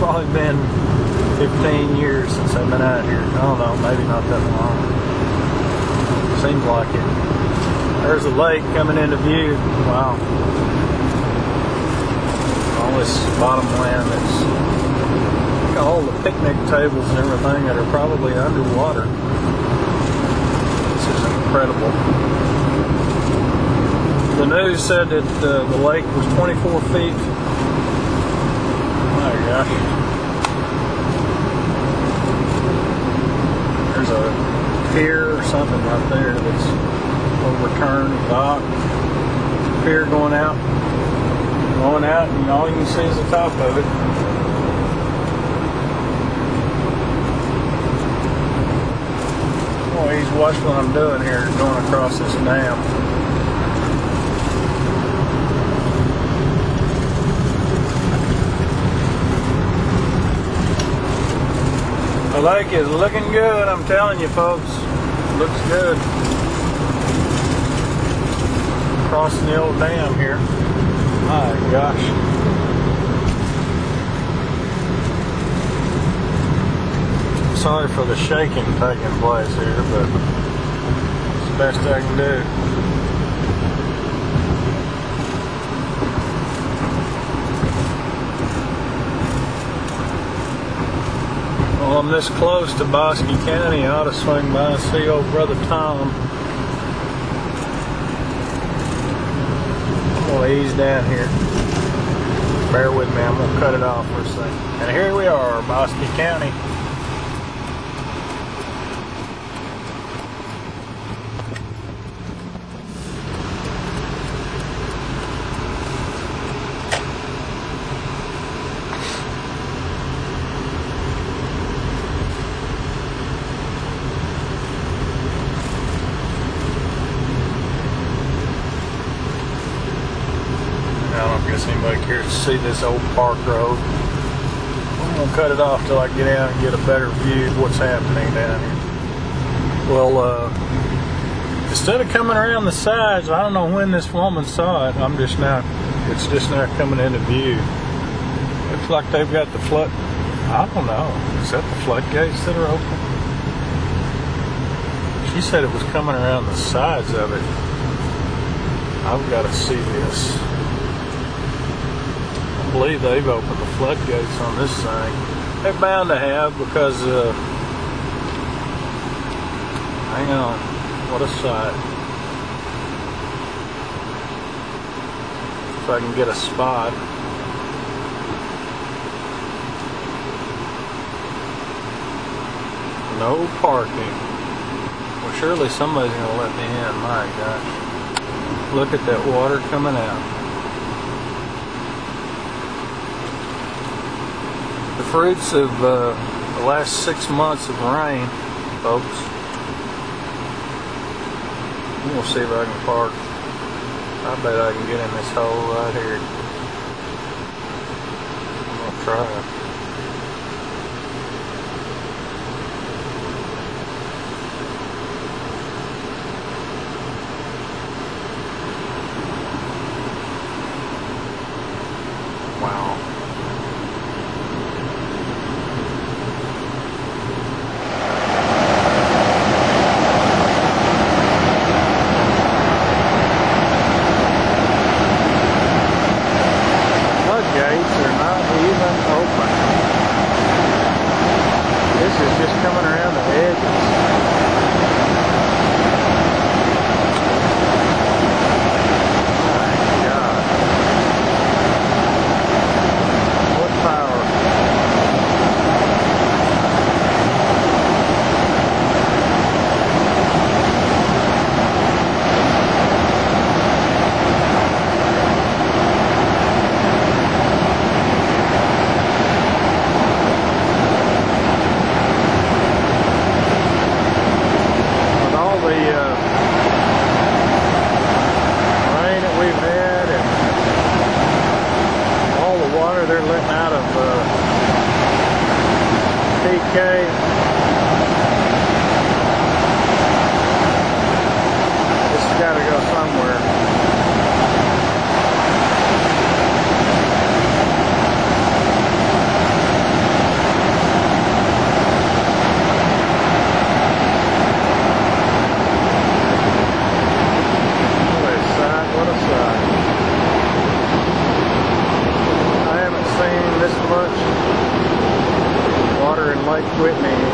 probably been 15 years since I've been out here. I don't know, maybe not that long. Seems like it. There's a lake coming into view. Wow. All this bottom land that's all the picnic tables and everything that are probably underwater. This is incredible. The news said that the lake was 24 feet. Oh my gosh. There's a pier or something right there that's overturned, dock. Pier going out, and all you can see is the top of it. Oh, he's watching what I'm doing here, going across this dam. The lake is looking good, I'm telling you folks. Looks good. Crossing the old dam here. My gosh. Sorry for the shaking taking place here, but it's the best I can do. Well, I'm this close to Bosque County, I ought to swing by and see old brother Tom. We'll ease down here. Bear with me, I'm gonna cut it off for a second. And here we are, Bosque County. I don't guess anybody cares to see this old park road. I'm gonna cut it off till I get out and get a better view of what's happening down here. Well, instead of coming around the sides, I don't know when this woman saw it. It's just now coming into view. Looks like they've got the flood. I don't know. Is that the floodgates that are open? She said it was coming around the sides of it. I've got to see this. I believe they've opened the floodgates on this thing. They're bound to have because, hang on, what a sight. If I can get a spot. No parking. Well, surely somebody's going to let me in. My gosh. Look at that water coming out. The fruits of the last 6 months of rain, folks. I'm going to see if I can park. I bet I can get in this hole right here. I'm going to try. Wow. Floodgates are not even open. This is just coming around the edges. They're letting out of PK. This has got to go somewhere. Lake Whitney